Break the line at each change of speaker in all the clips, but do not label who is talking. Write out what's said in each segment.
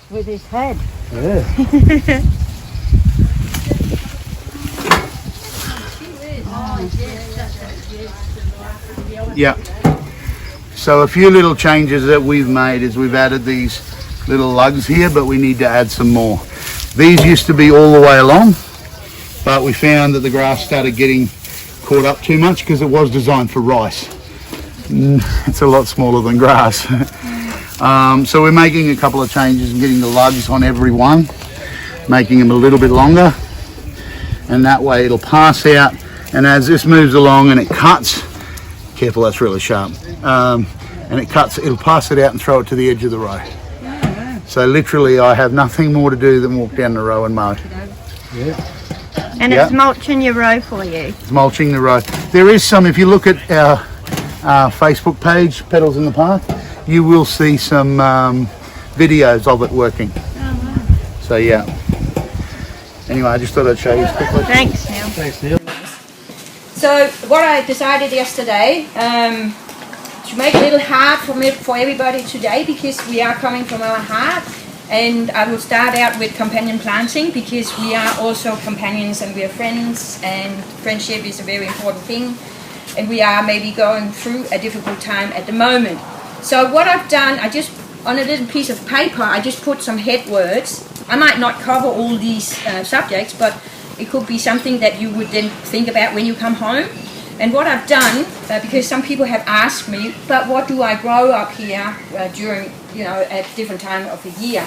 With his head.
Yeah. Yeah. So a few little changes that we've made is we've added these little lugs here, but we need to add some more. These used to be all the way along, but we found that the grass started getting caught up too much because it was designed for rice. It's a lot smaller than grass. So we're making a couple of changes and getting the lugs on every one, making them a little bit longer, and that way it'll pass out, and as this moves along and it cuts, careful, that's really sharp, and it cuts, it'll pass it out and throw it to the edge of the row. So literally I have nothing more to do than walk down the row and mow. Yeah.
And it's mulching your row for you.
It's mulching the row. There is some, if you look at our Facebook page, Petals in the Park, you will see some videos of it working.
Oh, wow.
So yeah. Anyway, I just thought I'd show you quickly.
Thanks, Neil.
Thanks, Neil.
So what I decided yesterday to make a little heart for everybody today, because we are coming from our heart, and I will start out with companion planting because we are also companions and we are friends, and friendship is a very important thing, and we are maybe going through a difficult time at the moment. So what I've done, I just, on a little piece of paper, I just put some head words. I might not cover all these subjects, but it could be something that you would then think about when you come home. And what I've done, because some people have asked me, but what do I grow up here during, at different time of the year?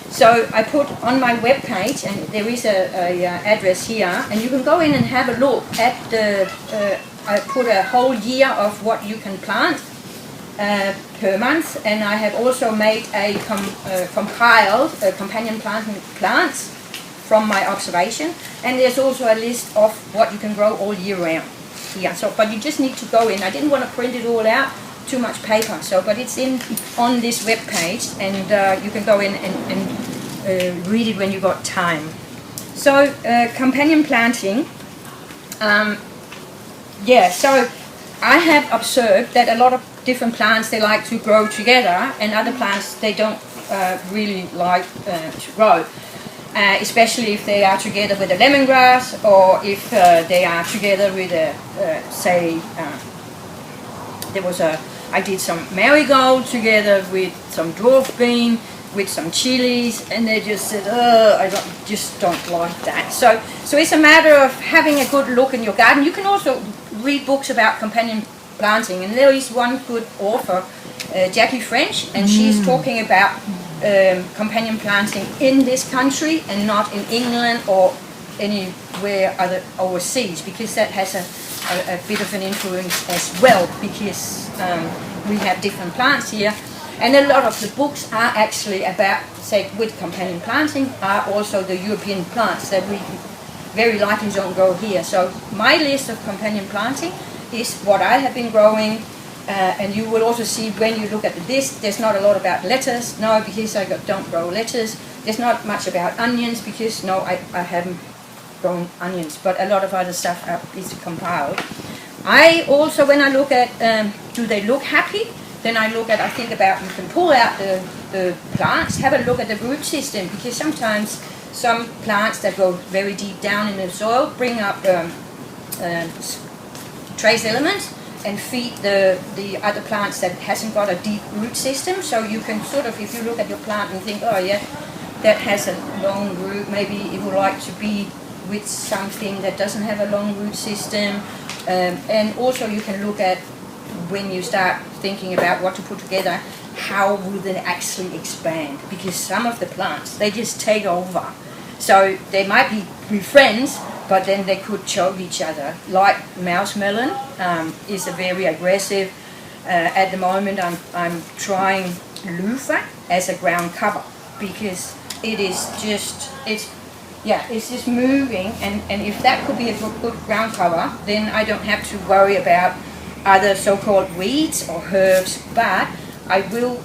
So I put on my webpage, and there is a address here, and you can go in and have a look at the, I put a whole year of what you can plant per month, and I have also made a compiled companion planting plants from my observation, and there's also a list of what you can grow all year round here. So, but you just need to go in. I didn't want to print it all out, too much paper. So, but it's on this web page, and you can go in and read it when you got time. So, companion planting. So I have observed that a lot of different plants, they like to grow together, and other plants they don't really like to grow. Especially if they are together with a lemongrass, or if they are together with a, I did some marigold together with some dwarf bean, with some chilies, and they just said, I just don't like that. So it's a matter of having a good look in your garden. You can also read books about companion planting, and there is one good author, Jackie French, and she's talking about companion planting in this country and not in England or anywhere other overseas, because that has a bit of an influence as well, because we have different plants here, and a lot of the books are actually about, say, with companion planting are also the European plants that we very likely don't grow here. So my list of companion planting is what I have been growing. And you will also see when you look at this, there's not a lot about lettuce. No, because I don't grow lettuce. There's not much about onions, because no, I haven't grown onions. But a lot of other stuff is compiled. I also, when I look at, do they look happy? Then I think about, you can pull out the plants, have a look at the root system, because sometimes some plants that go very deep down in the soil bring up trace elements and feed the other plants that hasn't got a deep root system. So you can sort of, if you look at your plant and think, oh yeah, that has a long root, maybe it would like to be with something that doesn't have a long root system. And also you can look at, when you start thinking about what to put together, how will they actually expand? Because some of the plants, they just take over. So they might be friends, but then they could choke each other. Like mouse melon is a very aggressive. At the moment I'm trying loofah as a ground cover, because it is just, it's just moving, and if that could be a good ground cover, then I don't have to worry about other so-called weeds or herbs. But I will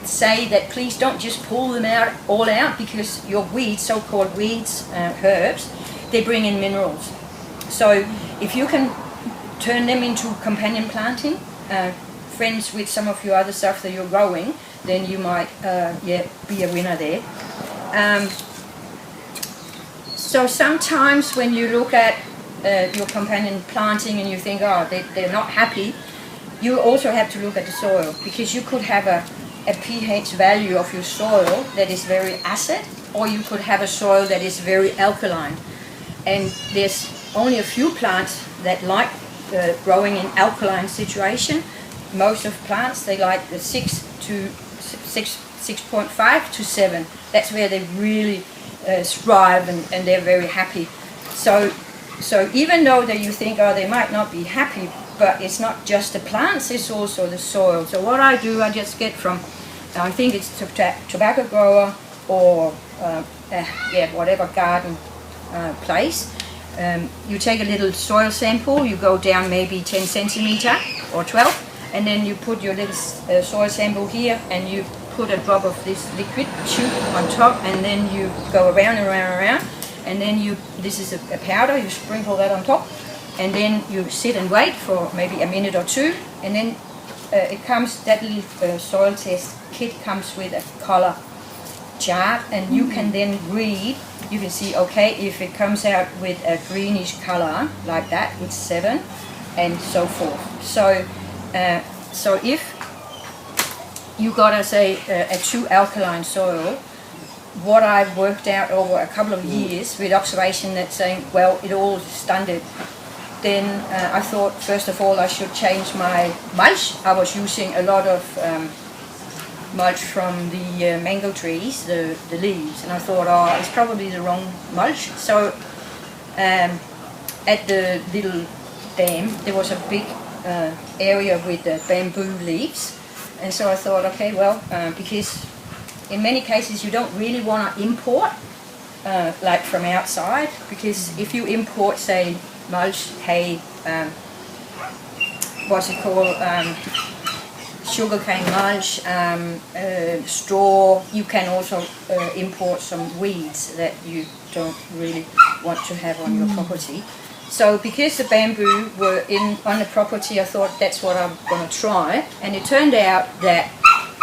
say that please don't just pull them out all out, because your weeds, so-called weeds, herbs, they bring in minerals. So if you can turn them into companion planting, friends with some of your other stuff that you're growing, then you might be a winner there. So sometimes when you look at your companion planting and you think, oh, they're not happy, you also have to look at the soil, because you could have a pH value of your soil that is very acid, or you could have a soil that is very alkaline. And there's only a few plants that like growing in alkaline situation. Most of plants, they like the 6.5 to 7. That's where they really thrive, and they're very happy. So even though that you think, oh, they might not be happy, but it's not just the plants, it's also the soil. So what I do, I just get from, I think it's tobacco grower or whatever garden place. You take a little soil sample, you go down maybe 10 centimeter or 12, and then you put your little soil sample here, and you put a drop of this liquid tube on top, and then you go around and around and around, and then this is a powder, you sprinkle that on top, and then you sit and wait for maybe a minute or two, and then it comes, that little soil test kit comes with a color chart, and you can then read, you can see, okay, if it comes out with a greenish color like that, it's 7, and so forth. So if you got, say, a too alkaline soil, what I've worked out over a couple of years with observation that's saying, well, it all stunted, then I thought, first of all, I should change my mulch. I was using a lot of mulch from the mango trees, the leaves, and I thought, oh, it's probably the wrong mulch. So at the little dam, there was a big area with bamboo leaves, and so I thought, okay, well, because in many cases you don't really want to import like from outside, because if you import, say, mulch, hay, what's it called, sugarcane mulch, straw, you can also import some weeds that you don't really want to have on your property. So because the bamboo were on the property, I thought that's what I'm going to try, and it turned out that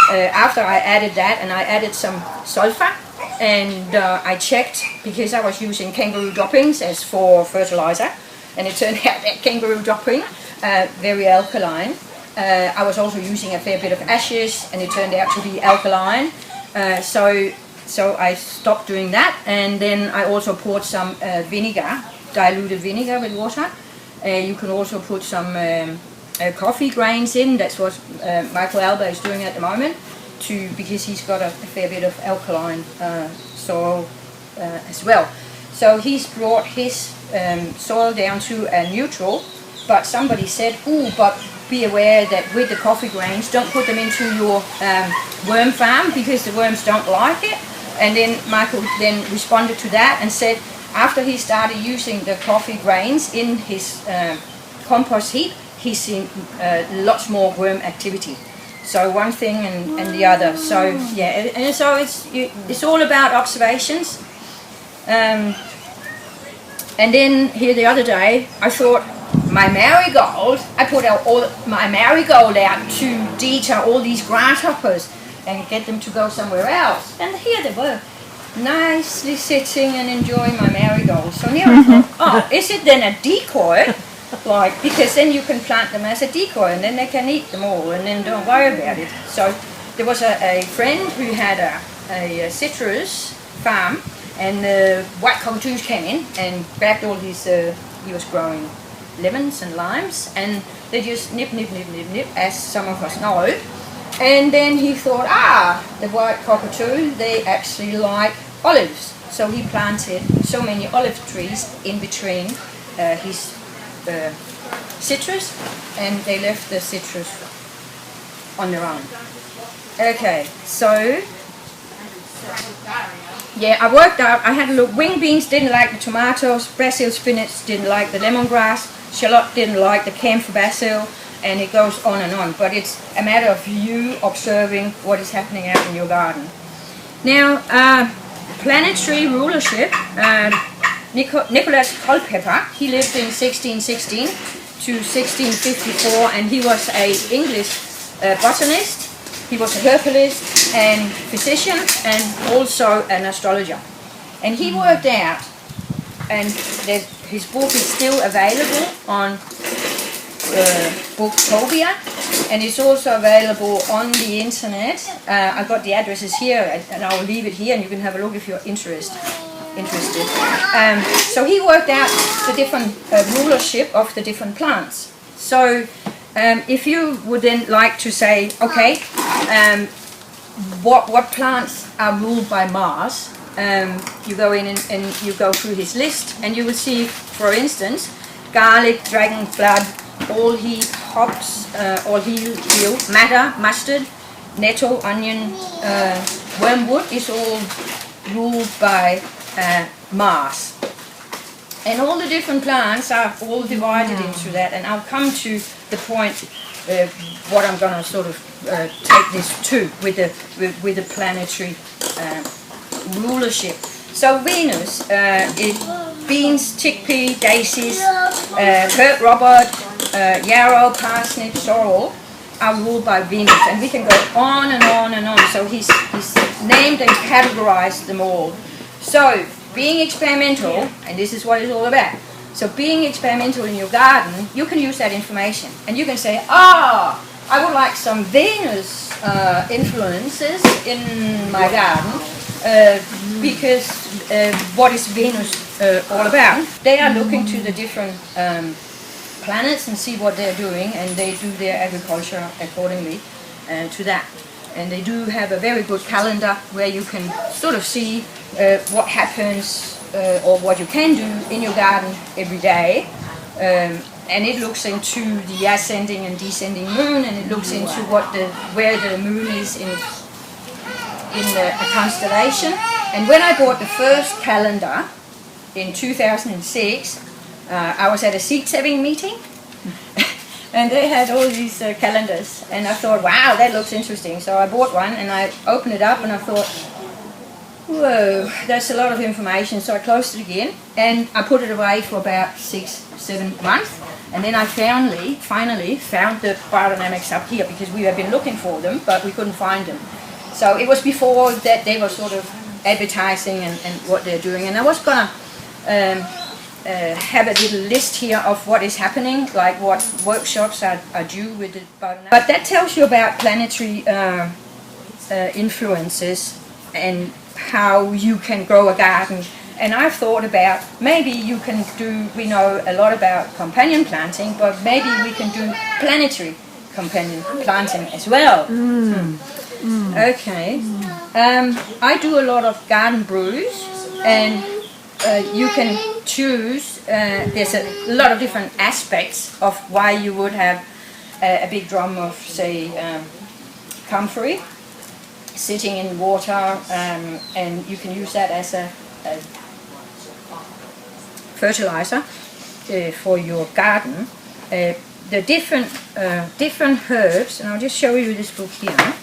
after I added that, and I added some sulfur, and I checked, because I was using kangaroo droppings as for fertilizer, and it turned out that kangaroo dropping, very alkaline. I was also using a fair bit of ashes, and it turned out to be alkaline. So I stopped doing that, and then I also poured some vinegar, diluted vinegar with water. You can also put some coffee grains in. That's what Michael Alba is doing at the moment, because he's got a fair bit of alkaline soil as well. So he's brought his soil down to a neutral, but somebody said, ooh, but be aware that with the coffee grains, don't put them into your worm farm, because the worms don't like it. And then Michael then responded to that and said, after he started using the coffee grains in his compost heap, he's seen lots more worm activity. So one thing and the other. So yeah, and so it's all about observations. And then here the other day, I thought, my marigold, I put out all my marigold out to deter all these grasshoppers and get them to go somewhere else. And here they were. nicely sitting and enjoying my marigolds. So now I thought, oh, is it then a decoy? Like, because then you can plant them as a decoy and then they can eat them all and then don't worry about it. So there was a friend who had a citrus farm, and the white cockatoos came in and grabbed all his, he was growing lemons and limes, and they just nip, as some of us know. And then he thought, the white cockatoo, they actually like olives. So he planted so many olive trees in between his citrus, and they left the citrus on their own. Okay, so yeah, I worked out, I had a look. Wing beans didn't like the tomatoes, Brazil spinach didn't like the lemongrass, shallot didn't like the camphor basil, and it goes on and on. But it's a matter of you observing what is happening out in your garden. Now, planetary rulership, Nicholas Culpeper, he lived in 1616 to 1654, and he was an English botanist. He was a herbalist and physician and also an astrologer. And he worked out, and his book is still available on Booktopia, and it's also available on the internet. I've got the addresses here, and I'll leave it here, and you can have a look if you're interested. So he worked out the different rulership of the different plants. So if you would then like to say, okay, what plants are ruled by Mars, you go in and you go through his list, and you will see, for instance, garlic, dragonblood, all heath, hops, all heel, madder, mustard, nettle, onion, wormwood is all ruled by Mars. And all the different plants are all divided into that, and I'll come to the point what I'm going to sort of take this to with the planetary rulership. So Venus is beans, chickpea, daisies, Kurt Robert, yarrow, parsnip, sorrel are ruled by Venus, and we can go on and on and on. So he's named and categorized them all. So being experimental, and this is what it's all about. So being experimental in your garden, you can use that information, and you can say, I would like some Venus influences in my garden, because what is Venus all about? They are looking to the different planets and see what they're doing, and they do their agriculture accordingly to that. And they do have a very good calendar where you can sort of see what happens or what you can do in your garden every day. And it looks into the ascending and descending moon, and it looks into where the moon is in a constellation. And when I bought the first calendar in 2006, I was at a seed saving meeting, and they had all these calendars, and I thought, wow, that looks interesting. So I bought one, and I opened it up, and I thought, whoa, that's a lot of information. So I closed it again, and I put it away for about 6-7 months. And then I finally found the biodynamics up here, because we have been looking for them, but we couldn't find them. So it was before that they were sort of advertising and what they're doing. And I was going to have a little list here of what is happening, like what workshops are due with the biodynamics. But that tells you about planetary influences and how you can grow a garden. And I've thought about, maybe you can do, we know a lot about companion planting, but maybe we can do planetary companion planting as well. Okay. I do a lot of garden brews, and you can choose, there's a lot of different aspects of why you would have a big drum of, say, comfrey sitting in water, and you can use that as a fertilizer for your garden. The different herbs, and I'll just show you this book here.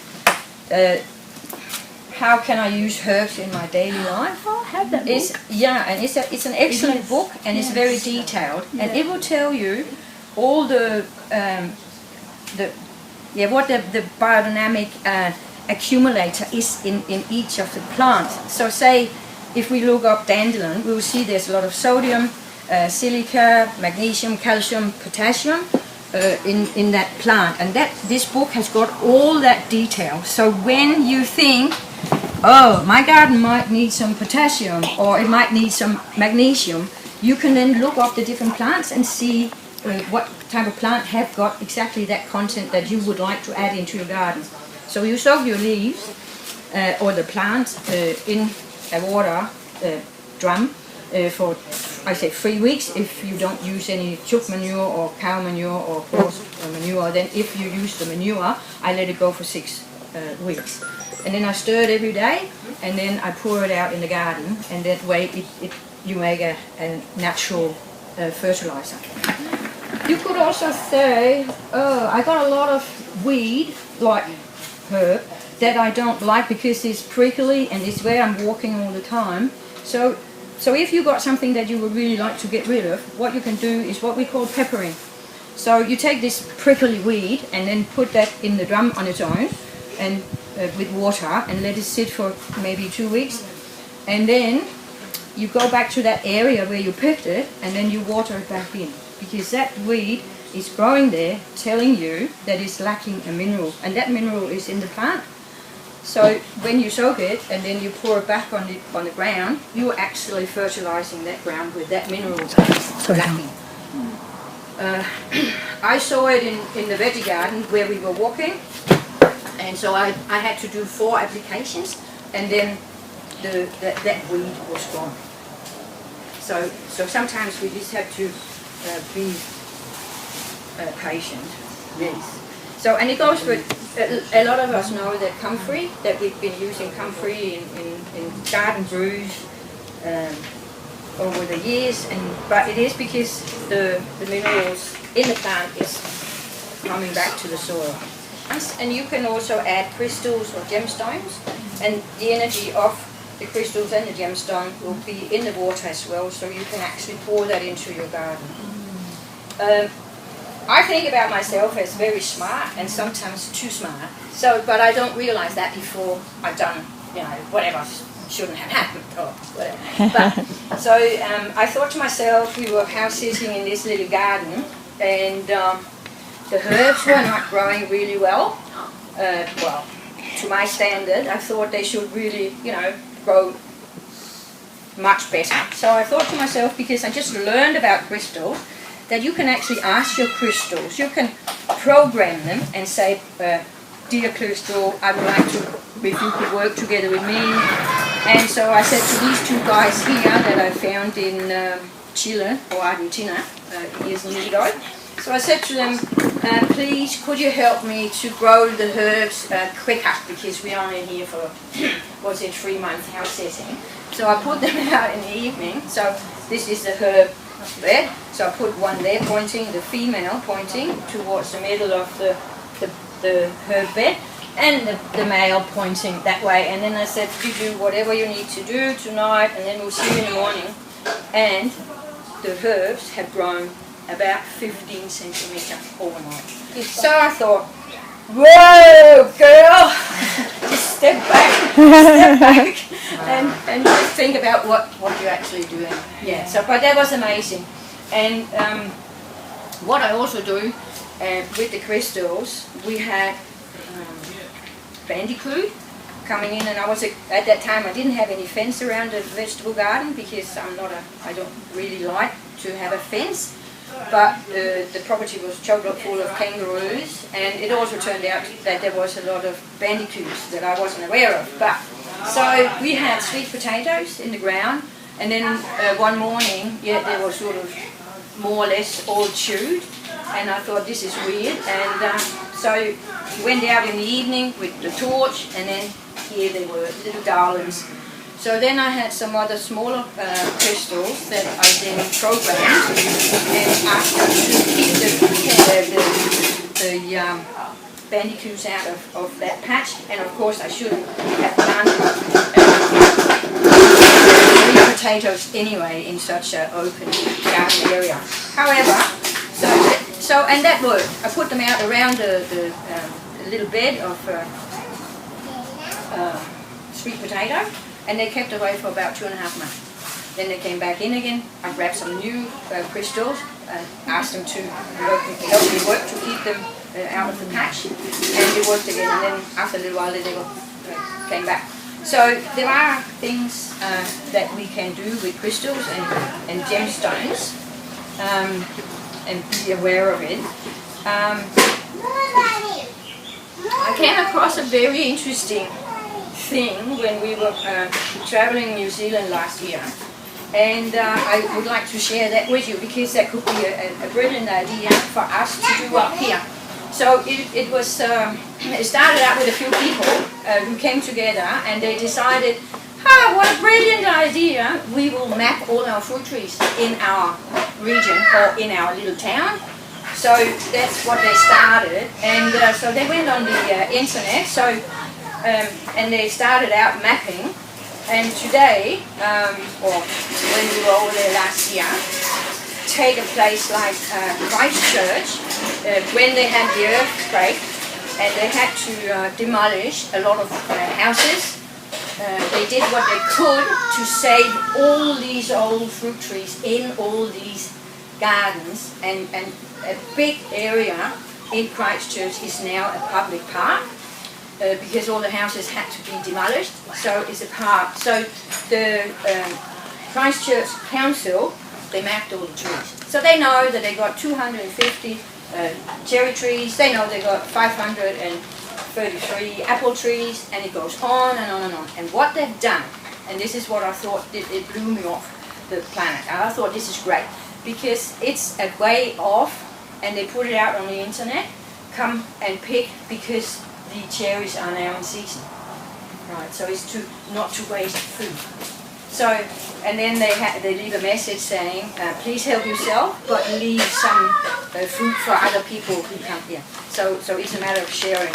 How can I use herbs in my daily life?
I have that book.
And it's an excellent book, and it's very detailed, and it will tell you all what the biodynamic accumulator is in each of the plants. So say if we look up dandelion, we will see there's a lot of sodium, silica, magnesium, calcium, potassium in that plant. And this book has got all that detail. So when you think, oh, my garden might need some potassium or it might need some magnesium, you can then look up the different plants and see what type of plant have got exactly that content that you would like to add into your garden. So you soak your leaves or the plant in a water drum for, I say, 3 weeks if you don't use any chook manure or cow manure or horse manure. Then if you use the manure, I let it go for 6 weeks. And then I stir it every day, and then I pour it out in the garden, and that way you make a natural fertilizer. You could also say, oh, I got a lot of weed, like herb, that I don't like because it's prickly and it's where I'm walking all the time. So if you got something that you would really like to get rid of, what you can do is what we call peppering. So you take this prickly weed and then put that in the drum on its own, and with water, and let it sit for maybe 2 weeks, and then you go back to that area where you picked it, and then you water it back in, because that weed is growing there telling you that it's lacking a mineral, and that mineral is in the plant. So when you soak it and then you pour it back on the ground, you're actually fertilizing that ground with that mineral that's lacking. I saw it in the veggie garden where we were walking, and so I had to do 4 applications, and then that weed was gone. So sometimes we just have to be patient. Yes. So, and it goes with, a lot of us know that comfrey, that we've been using comfrey in garden brews over the years, but it is because the minerals in the plant is coming back to the soil. And you can also add crystals or gemstones, and the energy of the crystals and the gemstone will be in the water as well, so you can actually pour that into your garden. I think about myself as very smart and sometimes too smart, but I don't realize that before I've done, whatever shouldn't have happened or whatever. But, so I thought to myself, we were house sitting in this little garden, and the herbs were not growing really well. Well, to my standard, I thought they should really, grow much better. So I thought to myself, because I just learned about crystals, that you can actually ask your crystals, you can program them and say, dear crystal, I would like to, if you could work together with me. And so I said to these 2 guys here that I found in Chile or Argentina years ago, so I said to them, please could you help me to grow the herbs quicker, because we're only here for, 3 months house sitting. So I put them out in the evening. So this is the herb bed. So I put one there pointing, the female pointing towards the middle of the herb bed, and the male pointing that way. And then I said, you do whatever you need to do tonight, and then we'll see you in the morning. And the herbs have grown about 15 centimeters overnight. So I thought, whoa, girl, just step back, and just think about what you're actually doing. Yeah. So, but that was amazing. And what I also do with the crystals, we had bandicoot coming in, and at that time I didn't have any fence around the vegetable garden, because I don't really like to have a fence. But the property was chock full of kangaroos, and it also turned out that there was a lot of bandicoots that I wasn't aware of. But so we had sweet potatoes in the ground, and then one morning, they were sort of more or less all chewed, and I thought, this is weird. And so we went out in the evening with the torch, and then here they were, little darlings. So then I had some other smaller crystals that I then programmed and asked them to keep the bandicoots out of that patch. And of course I shouldn't have planted potatoes anyway in such an open garden area. However, so and that worked. I put them out around the little bed of sweet potato. and they kept away for about 2.5 months. Then they came back in again. I grabbed some new crystals and asked them to help me work to keep them out of the patch, and it worked again. And then after a little while, they came back. So there are things that we can do with crystals and gemstones, and be aware of it. I came across a very interesting thing when we were traveling in New Zealand last year, and I would like to share that with you because that could be a brilliant idea for us to do up here. So it was it started out with a few people who came together, and they decided, what a brilliant idea, we will map all our fruit trees in our region or in our little town. So that's what they started, and so they went on the internet, and they started out mapping. And today, or when we were over there last year, take a place like Christchurch, when they had the earthquake, and they had to demolish a lot of houses. They did what they could to save all these old fruit trees in all these gardens, and a big area in Christchurch is now a public park because all the houses had to be demolished, so it's a park. So the Christchurch Council, they mapped all the trees. So they know that they got 250 cherry trees, they know they got 533 apple trees, and it goes on and on and on. And what they've done, and this is what I thought, it blew me off the planet. I thought this is great, because it's a way of, and they put it out on the internet, come and pick because the cherries are now in season. Right, so it's not to waste food. So, and then they leave a message saying, please help yourself, but leave some food for other people who come here. So it's a matter of sharing.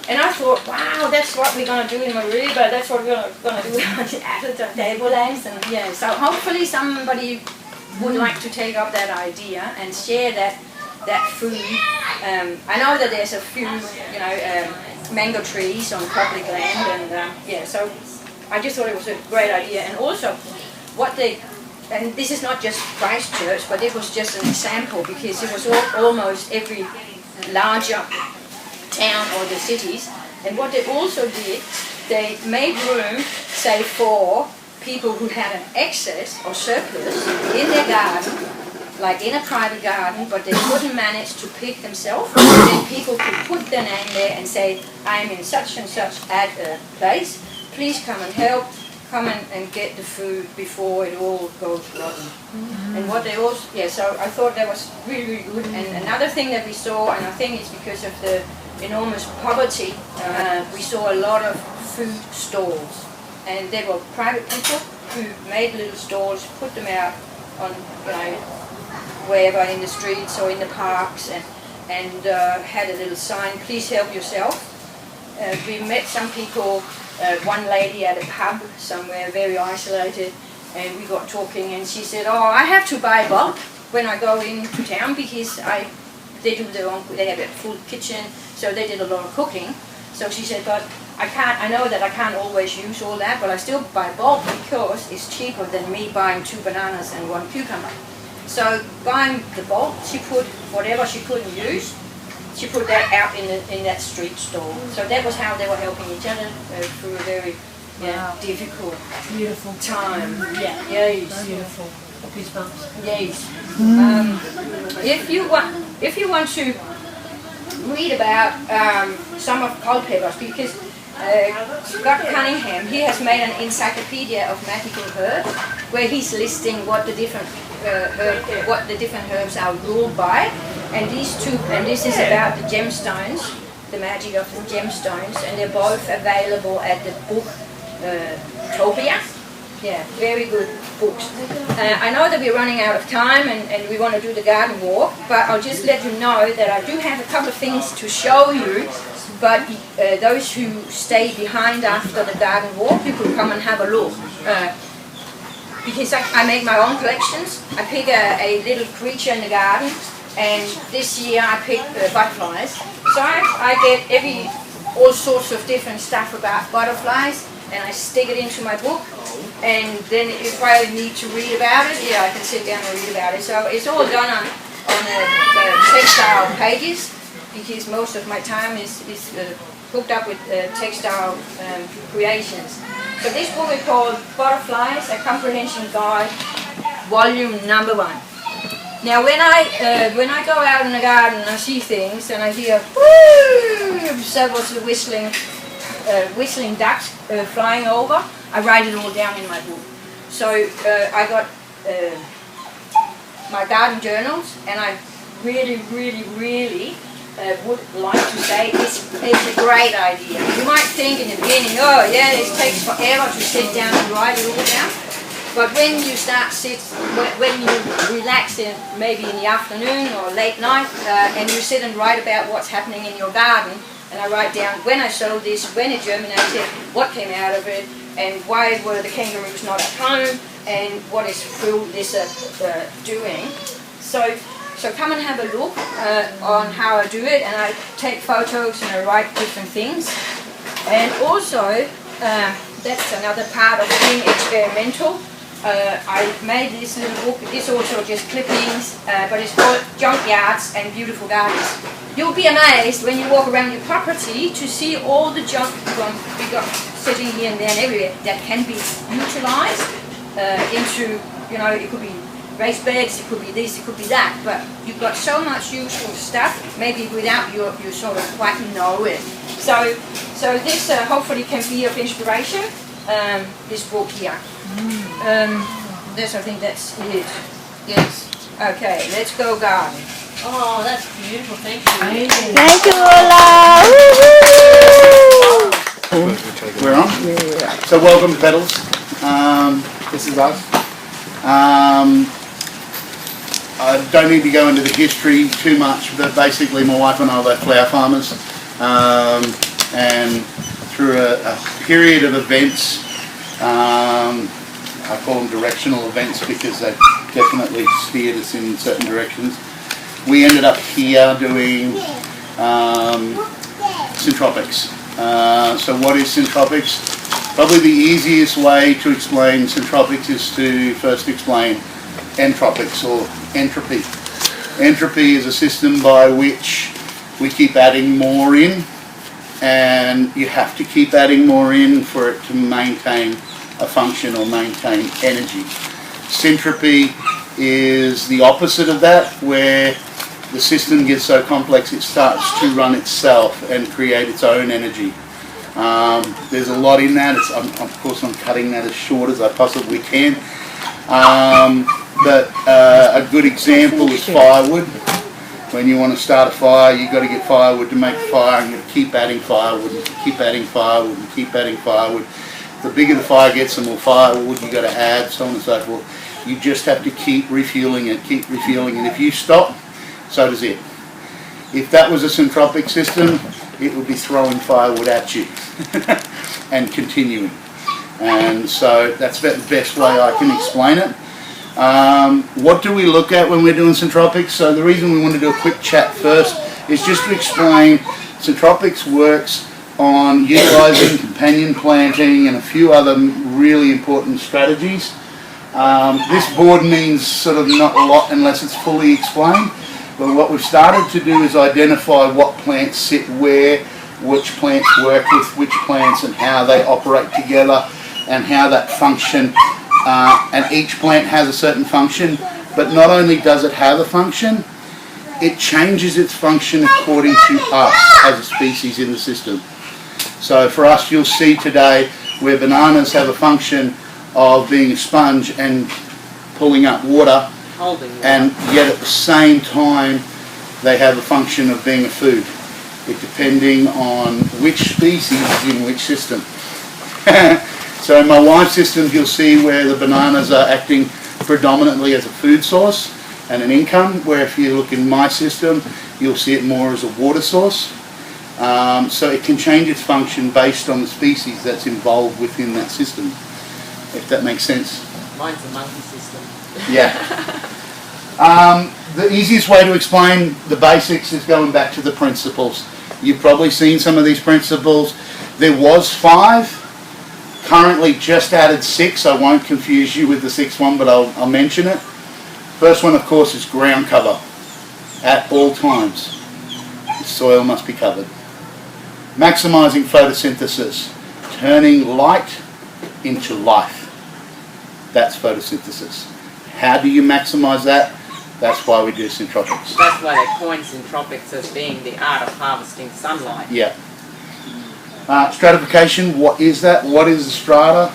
And I thought, wow, that's what we're going to do in Mariba, that's what we're going to do at the Tablelands. And yeah, so hopefully somebody would like to take up that idea and share that food. I know that there's a few, mango trees on public land, and yeah, so I just thought it was a great idea. And also, and this is not just Christchurch, but it was just an example, because it was almost every larger town or the cities. And what they also did, they made room, say, for people who had an excess or surplus in their garden, like in a private garden, but they couldn't manage to pick themselves. Then people could put their name there and say, I'm in such and such at a place, please come and help, come and get the food before it all goes rotten. And what they also, so I thought that was really, really good. And another thing that we saw, and I think it's because of the enormous poverty, we saw a lot of food stalls. And there were private people who made little stalls, put them out on, wherever in the streets or in the parks, and had a little sign, please help yourself. We met some people, one lady at a pub somewhere very isolated, and we got talking, and she said, I have to buy bulk when I go into town, because they do their own, they have a full kitchen, so they did a lot of cooking. So she said, but I know that I can't always use all that, but I still buy bulk because it's cheaper than me buying 2 bananas and 1 cucumber. So buying the bulk, she put whatever she couldn't use, she put that out in that street stall. So that was how they were helping each other through a very difficult,
beautiful
time.
Yeah,
Yes.
beautiful. Goosebumps.
Yes. If you want to read about some of Culpeper's, because Scott Cunningham, he has made an encyclopedia of magical herbs, where he's listing what the different herbs are ruled by, and these two, and this is about the gemstones, the magic of the gemstones, and they're both available at the book Topia. Yeah, very good books. I know that we're running out of time, and we want to do the garden walk, but I'll just let you know that I do have a couple of things to show you, but those who stay behind after the garden walk, you could come and have a look. Because I make my own collections. I pick a little creature in the garden, and this year I picked butterflies. So I get all sorts of different stuff about butterflies, and I stick it into my book. And then if I need to read about it, yeah, I can sit down and read about it. So it's all done on the textile pages, because most of my time is hooked up with textile creations. So this book is called Butterflies, A Comprehension Guide, volume number 1. Now when I go out in the garden and I see things and I hear whoo, several whistling ducks flying over, I write it all down in my book. So I got my garden journals, and I really would like to say it's a great idea. You might think in the beginning, oh yeah, it takes forever to sit down and write it all down. But when you when you relax maybe in the afternoon or late night, and you sit and write about what's happening in your garden, and I write down when I sowed this, when it germinated, what came out of it, and why were the kangaroos not at home, and what is thru doing. So come and have a look on how I do it, and I take photos and I write different things. And also, that's another part of being experimental. I made this little book. It's also just clippings, but it's called Junkyards and Beautiful Gardens. You'll be amazed when you walk around your property to see all the junk we got sitting here and there and everywhere that can be utilized into, you know, it could be raised beds, it could be this, it could be that, but you've got so much useful stuff, maybe without you sort of quite know it. So this hopefully can be of inspiration, this book here. I think that's it. Yes. Okay, let's go garden.
Oh, that's beautiful. Thank you.
Thank you, Ulla.
We're on? Yeah. So welcome to Petals. This is us. I don't need to go into the history too much, but basically my wife and I were flower farmers, and through a period of events, I call them directional events because they definitely steered us in certain directions. We ended up here doing syntropics. So what is syntropics? Probably the easiest way to explain syntropics is to first explain entropics or entropy. Entropy is a system by which we keep adding more in, and you have to keep adding more in for it to maintain a function or maintain energy. Syntropy is the opposite of that, where the system gets so complex it starts to run itself and create its own energy. There's a lot in that. Of course I'm cutting that as short as I possibly can. But a good example is firewood. When you want to start a fire, you've got to get firewood to make a fire, and you keep adding firewood and keep adding firewood and keep adding firewood. The bigger the fire gets, the more firewood you've got to add, so on and so forth. You just have to keep refueling it, keep refueling it. If you stop, so does it. If that was a syntropic system, it would be throwing firewood at you and continuing. And so that's the best way I can explain it. What do we look at when we're doing syntropics? So the reason we want to do a quick chat first is just to explain syntropics works on utilising companion planting and a few other really important strategies. This board means sort of not a lot unless it's fully explained, but what we've started to do is identify what plants sit where, which plants work with which plants, and how they operate together and how that function, and each plant has a certain function, but not only does it have a function, it changes its function according to us as a species in the system. So for us, you'll see today where bananas have a function of being a sponge and pulling up water, and yet at the same time they have a function of being a food, depending on which species is in which system. So in my wife's system, you'll see where the bananas are acting predominantly as a food source and an income, where if you look in my system, you'll see it more as a water source. So it can change its function based on the species that's involved within that system, if that makes sense.
Mine's a monkey system.
Yeah. The easiest way to explain the basics is going back to the principles. You've probably seen some of these principles. There was 5. Currently just added 6. I won't confuse you with the 6th one, but I'll mention it. First one, of course, is ground cover. At all times, the soil must be covered. Maximising photosynthesis, turning light into life. That's photosynthesis. How do you maximise that? That's why we do syntropics.
That's why they coin syntropics as being the art of harvesting sunlight.
Yeah. Stratification, what is that? What is a strata?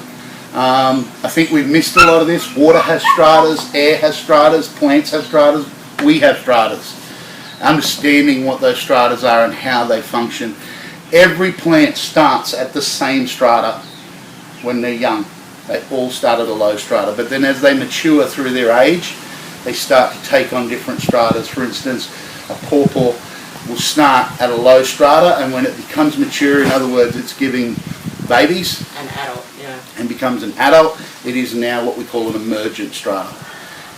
I think we've missed a lot of this. Water has stratas, air has stratas, plants have stratas, we have stratas. Understanding what those stratas are and how they function. Every plant starts at the same strata when they're young. They all start at a low strata, but then as they mature through their age, they start to take on different stratas. For instance, a pawpaw will start at a low strata, and when it becomes mature, in other words, it's giving babies,
An adult, yeah.
and becomes an adult, it is now what we call an emergent strata.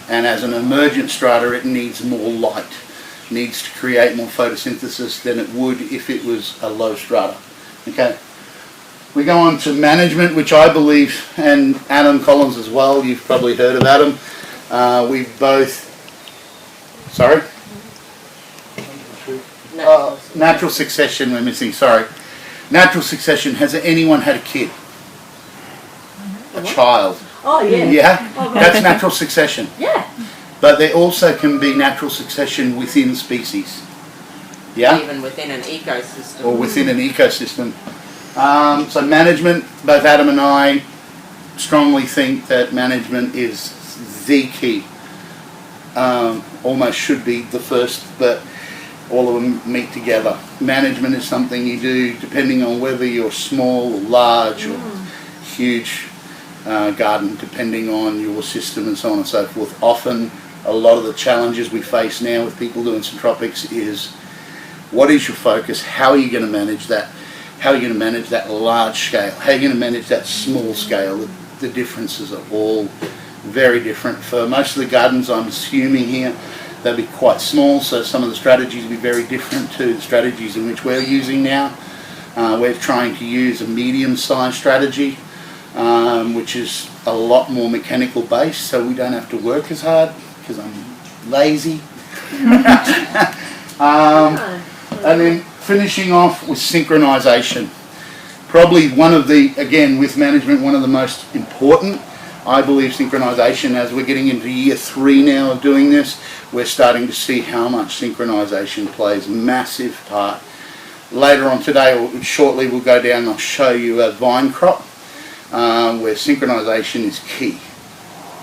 And as an emergent strata, it needs more light, needs to create more photosynthesis than it would if it was a low strata. Okay. We go on to management, which I believe, and Adam Collins as well, you've probably heard of Adam. We both, sorry? Natural succession we're missing, sorry. Natural succession, has anyone had a kid? A child?
Oh, yeah.
Yeah?
Oh,
That's natural succession.
Yeah.
But there also can be natural succession within species. Yeah?
Even within an ecosystem.
Or within an ecosystem. So management, both Adam and I strongly think that management is the key. Almost should be the first, but all of them meet together. Management is something you do depending on whether you're small or large or huge garden, depending on your system and so on and so forth. Often a lot of the challenges we face now with people doing syntropics is, what is your focus? How are you going to manage that? How are you going to manage that large scale? How are you going to manage that small scale? The differences are all very different. For most of the gardens I'm assuming here, they'll be quite small, so some of the strategies will be very different to the strategies in which we're using now. We're trying to use a medium-sized strategy, which is a lot more mechanical based, so we don't have to work as hard because I'm lazy. And then finishing off with synchronization. Probably one of the, again with management, one of the most important, I believe, synchronization. As we're getting into year 3 now of doing this, we're starting to see how much synchronization plays a massive part. Later on today, or shortly, we'll go down and I'll show you a vine crop where synchronization is key.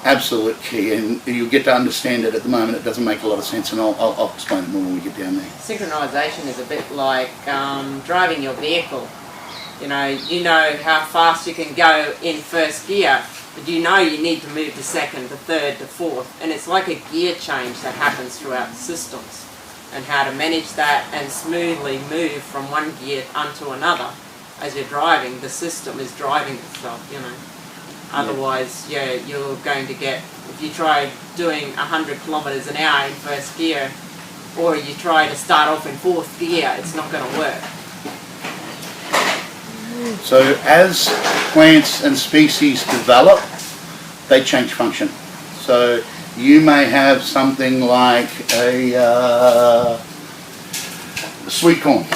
Absolute key, and you'll get to understand it. At the moment it doesn't make a lot of sense, and I'll explain it more when we get down there.
Synchronisation is a bit like driving your vehicle. You know how fast you can go in first gear, but you need to move to second, to third, to fourth, and it's like a gear change that happens throughout the systems, and how to manage that and smoothly move from one gear onto another. As you're driving, the system is driving itself, Otherwise, you're going to get, if you try doing 100 kilometres an hour in first gear, or you try to start off in fourth gear, it's not going to work.
So as plants and species develop, they change function. So you may have something like a sweet corn.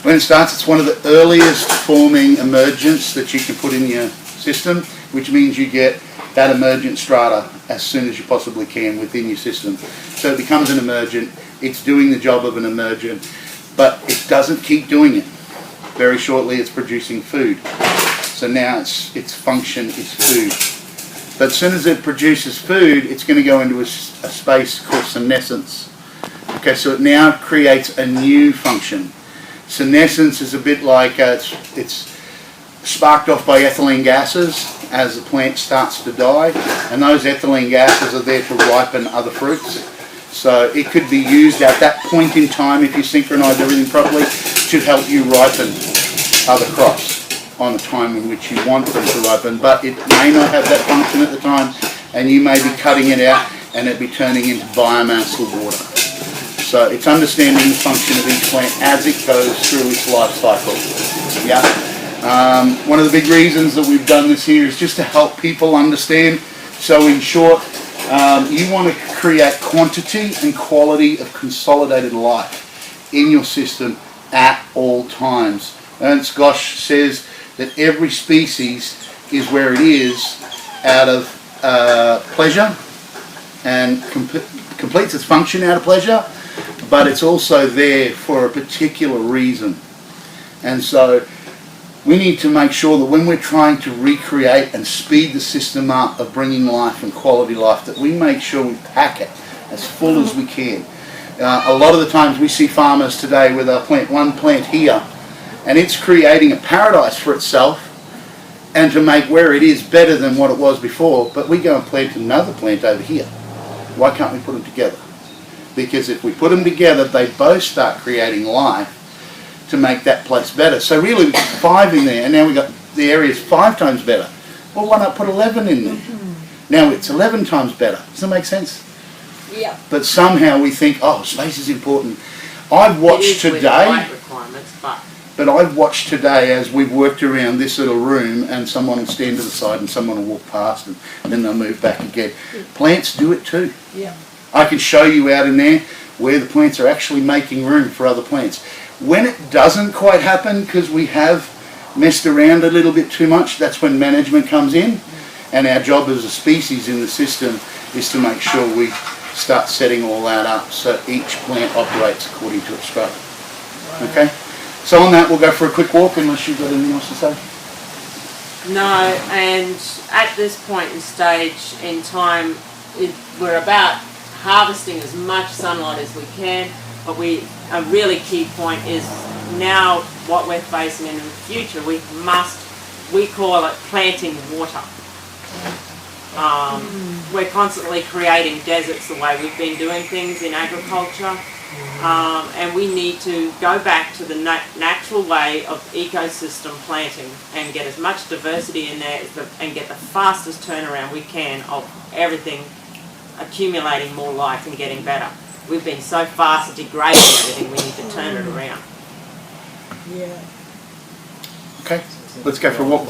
When it starts, it's one of the earliest forming emergents that you can put in your system, which means you get that emergent strata as soon as you possibly can within your system. So it becomes an emergent, it's doing the job of an emergent, but it doesn't keep doing it. Very shortly it's producing food. So now its function is food. But as soon as it produces food, it's going to go into a space called senescence. Okay, so it now creates a new function. Senescence is a bit like it's sparked off by ethylene gases as the plant starts to die, and those ethylene gases are there to ripen other fruits. So it could be used at that point in time, if you synchronise everything properly, to help you ripen other crops on the time in which you want them to ripen. But it may not have that function at the time, and you may be cutting it out and it be turning into biomass or water. So it's understanding the function of each plant as it goes through its life cycle. Yeah. One of the big reasons that we've done this here is just to help people understand. So in short, you want to create quantity and quality of consolidated life in your system at all times. Ernst Gosch says that every species is where it is out of pleasure and completes its function out of pleasure, but it's also there for a particular reason. And so we need to make sure that when we're trying to recreate and speed the system up of bringing life and quality life, that we make sure we pack it as full as we can. A lot of the times we see farmers today where they'll plant one plant here and it's creating a paradise for itself and to make where it is better than what it was before, but we go and plant another plant over here. Why can't we put them together? Because if we put them together, they both start creating life to make that place better. So really we've got 5 in there, and now we've got the area's 5 times better. Well, why not put 11 in there? Now it's 11 times better. Does that make sense?
Yeah.
But somehow we think, oh, space is important. I've watched today, but I've watched today as we've worked around this little room and someone will stand to the side and someone will walk past and then they'll move back again. Plants do it too.
Yeah.
I can show you out in there where the plants are actually making room for other plants. When it doesn't quite happen because we have messed around a little bit too much, that's when management comes in, and our job as a species in the system is to make sure we start setting all that up so each plant operates according to its strata. Okay? So on that we'll go for a quick walk unless you've got anything else to say.
No, and at this point in stage in time, we're about harvesting as much sunlight as we can, but a really key point is now what we're facing in the future, we call it planting water. We're constantly creating deserts the way we've been doing things in agriculture, and we need to go back to the natural way of ecosystem planting and get as much diversity in there and get the fastest turnaround we can of everything accumulating more life and getting better. We've been so fast at degrading everything, we need to turn it around.
Yeah.
Okay, let's go for a walk.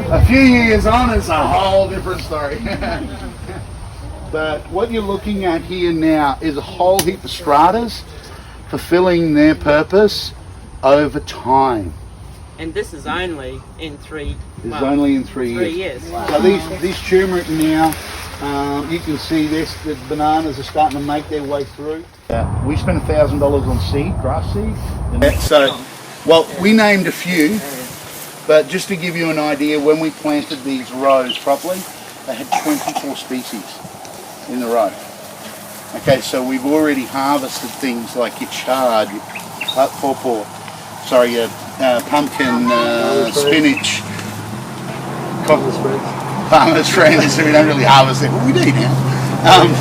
A few years on, it's a whole different story. But what you're looking at here now is a whole heap of stratas fulfilling their purpose over time.
And this is only in 3
years.
Wow.
So these turmeric now, you can see this, the bananas are starting to make their way through. We spent $1,000 on seed, grass seed. So, well, we named a few. But just to give you an idea, when we planted these rows properly, they had 24 species in the row. Okay, so we've already harvested things like your chard, your pawpaw, pumpkin, spinach, farmer's friends. We don't really harvest it, but we do now.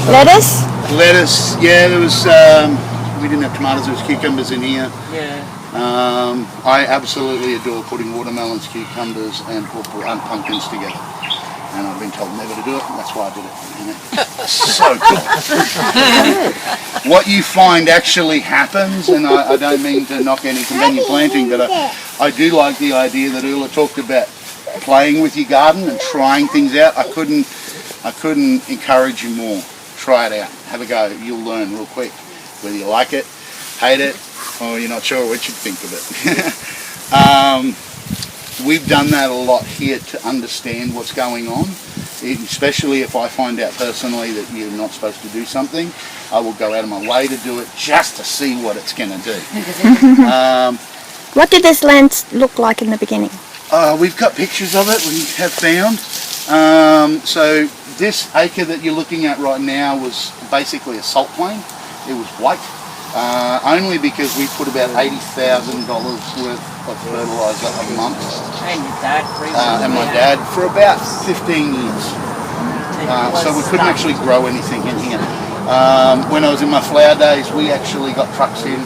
Lettuce?
Lettuce, yeah, there was, we didn't have tomatoes, there was cucumbers in here.
Yeah.
I absolutely adore putting watermelons, cucumbers and pumpkins together. And I've been told never to do it, and that's why I did it. So cool. What you find actually happens, and I don't mean to knock any convenient planting, but I do like the idea that Ulla talked about playing with your garden and trying things out. I couldn't encourage you more. Try it out. Have a go. You'll learn real quick whether you like it, hate it, or you're not sure what you think of it. We've done that a lot here to understand what's going on, especially if I find out personally that you're not supposed to do something. I will go out of my way to do it just to see what it's going to do.
What did this land look like in the beginning?
We've got pictures of it we have found. So this acre that you're looking at right now was basically a salt plain. It was white. only because we put about $80,000 worth of fertiliser a month.
And your dad,
and my dad for about 15 years. So we couldn't actually grow anything in here. When I was in my flower days, we actually got trucks in.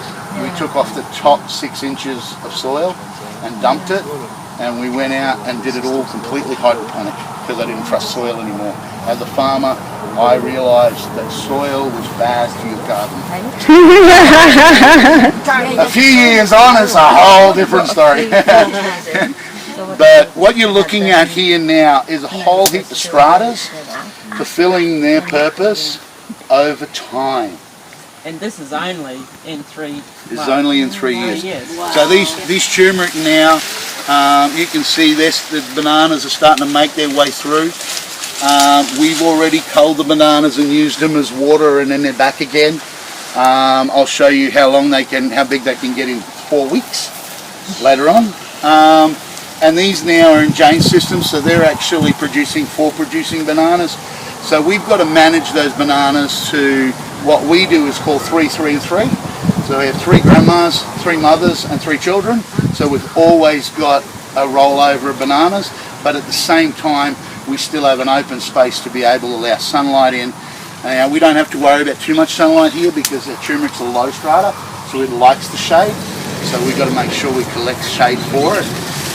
We took off the top 6 inches of soil and dumped it, and we went out and did it all completely hydroponic because I didn't trust soil anymore. As a farmer, I realised that soil was bad for your garden. A few years on, it's a whole different story. But what you're looking at here now is a whole heap of stratas fulfilling their purpose over time.
And this is only in 3 months.
This is only in 3 years.
Wow.
So these turmeric now, you can see this, the bananas are starting to make their way through. We've already culled the bananas and used them as water, and then they're back again. I'll show you how big they can get in 4 weeks later on. And these now are in Jane's system, so they're actually producing 4 producing bananas. So we've got to manage those bananas to what we do is called 3, 3 and 3. So we have 3 grandmas, 3 mothers and 3 children. So we've always got a rollover of bananas, but at the same time we still have an open space to be able to allow sunlight in. Now we don't have to worry about too much sunlight here because the turmeric's a low strata, so it likes the shade. So we've got to make sure we collect shade for it.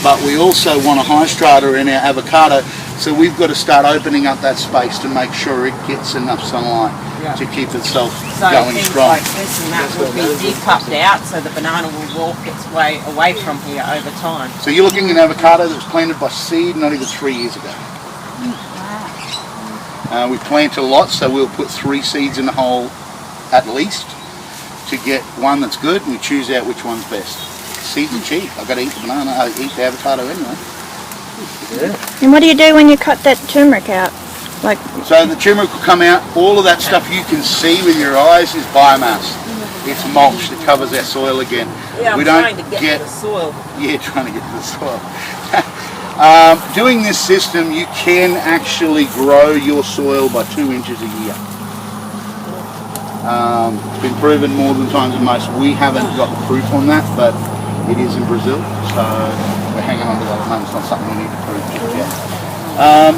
But we also want a high strata in our avocado, so we've got to start opening up that space to make sure it gets enough sunlight to keep itself going
things
strong.
like this and that will be decupped out, so the banana will walk its way away from here over time.
So you're looking at an avocado that was planted by seed not even 3 years ago. We plant a lot, so we'll put 3 seeds in the hole at least to get one that's good, and we choose out which one's best. Seeds are cheap. I've got to eat the banana, I eat the avocado anyway.
And what do you do when you cut that turmeric out? Like,
so the turmeric will come out. All of that stuff you can see with your eyes is biomass. It's mulch that covers our soil again.
Yeah,
we
I'm
don't
trying to get to the soil.
Yeah, trying to get to the soil. Doing this system, you can actually grow your soil by 2 inches a year. It's been proven more than times than most. We haven't got the proof on that, but it is in Brazil, so we're hanging on to that at the moment. It's not something we need to prove just yet.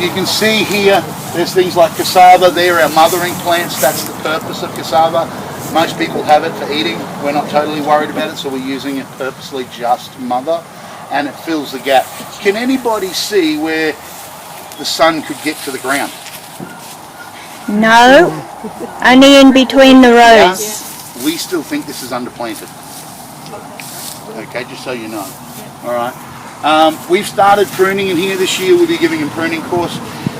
You can see here, there's things like cassava. They're our mothering plants. That's the purpose of cassava. Most people have it for eating. We're not totally worried about it, so we're using it purposely just to mother, and it fills the gap. Can anybody see where the sun could get to the ground?
no, only in between the rows.
We still think this is underplanted. Okay, just so you know. All right. We've started pruning in here this year. We'll be giving a pruning course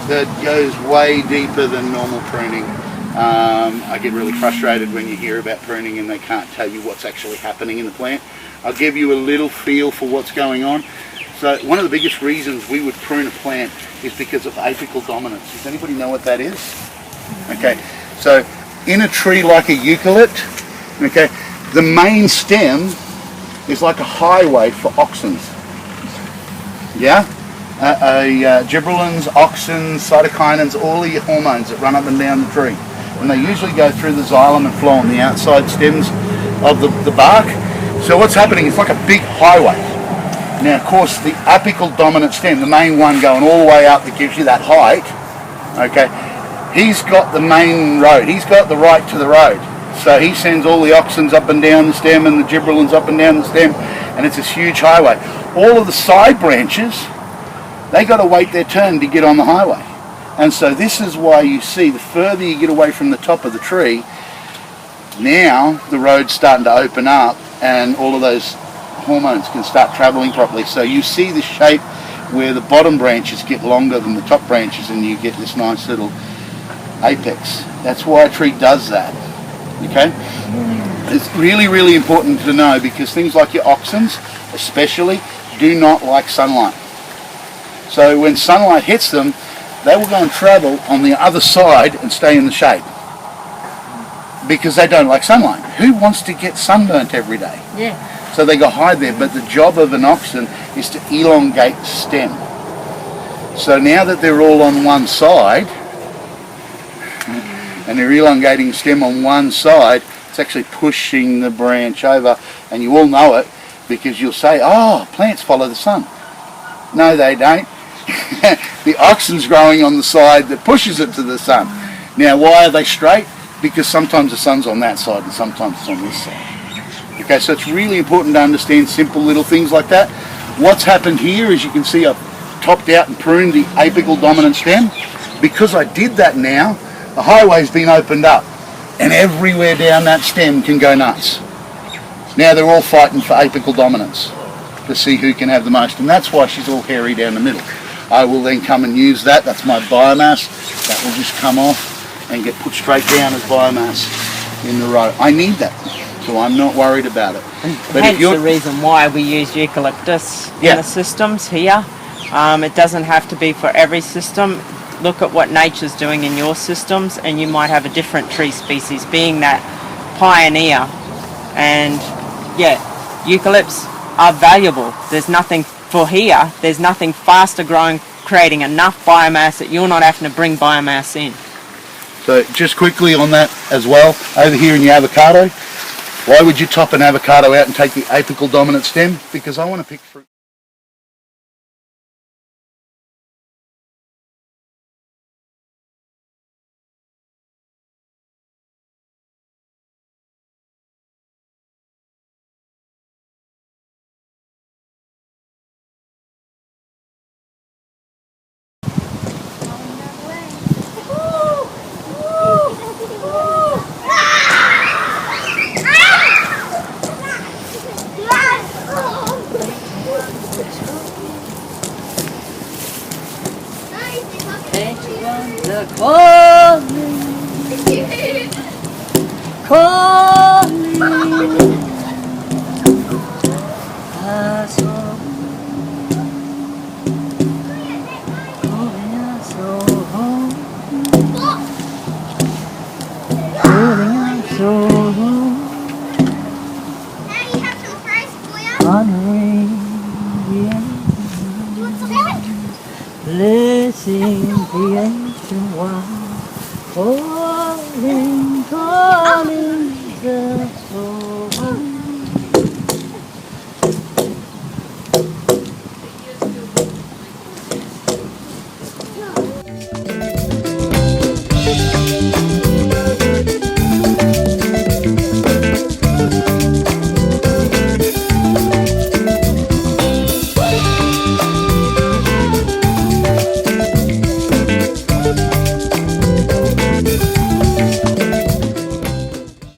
that goes way deeper than normal pruning. I get really frustrated when you hear about pruning and they can't tell you what's actually happening in the plant. I'll give you a little feel for what's going on. So one of the biggest reasons we would prune a plant is because of apical dominance. Does anybody know what that is? Okay, so in a tree like a eucalypt, okay, the main stem is like a highway for auxins. Yeah? Gibberellins, auxins, cytokinins, all of your hormones that run up and down the tree. And they usually go through the xylem and phloem, the outside stems of the bark. So what's happening, it's like a big highway. Now of course the apical dominant stem, the main one going all the way up that gives you that height, okay, he's got the main road, he's got the right to the road. So he sends all the auxins up and down the stem and the gibberellins up and down the stem, and it's this huge highway. All of the side branches, they got to wait their turn to get on the highway. And so this is why you see the further you get away from the top of the tree, now the road's starting to open up and all of those hormones can start traveling properly. So you see the shape where the bottom branches get longer than the top branches and you get this nice little apex. That's why a tree does that. Okay? It's really, really important to know because things like your auxins, especially, do not like sunlight. So when sunlight hits them, they will go and travel on the other side and stay in the shade because they don't like sunlight. Who wants to get sunburnt every day?
Yeah.
So they go hide there, but the job of an auxin is to elongate the stem. So now that they're all on one side, and they're elongating the stem on one side, It's actually pushing the branch over, and you all know it because you'll say, oh, plants follow the sun. No, they don't. The oxen's growing on the side that pushes it to the sun. Now, why are they straight? Because sometimes the sun's on that side and sometimes it's on this side. Okay, so it's really important to understand simple little things like that. What's happened here is you can see I've topped out and pruned the apical dominant stem. Because I did that now, the highway's been opened up and everywhere down that stem can go nuts. Now they're all fighting for apical dominance to see who can have the most, and that's why she's all hairy down the middle. I will then come and use that. That's my biomass. That will just come off and get put straight down as biomass in the row. I need that, so I'm not worried about it.
But hence the reason why we use eucalyptus in the systems here. It doesn't have to be for every system. Look at what nature's doing in your systems, and you might have a different tree species being that pioneer. And yeah, eucalypts are valuable. There's nothing for here, there's nothing faster growing, creating enough biomass that you're not having to bring biomass in.
So just quickly on that as well, over here in your avocado, why would you top an avocado out and take the apical dominant stem? Because I want to pick fruit.
Blessing the ancient one, holy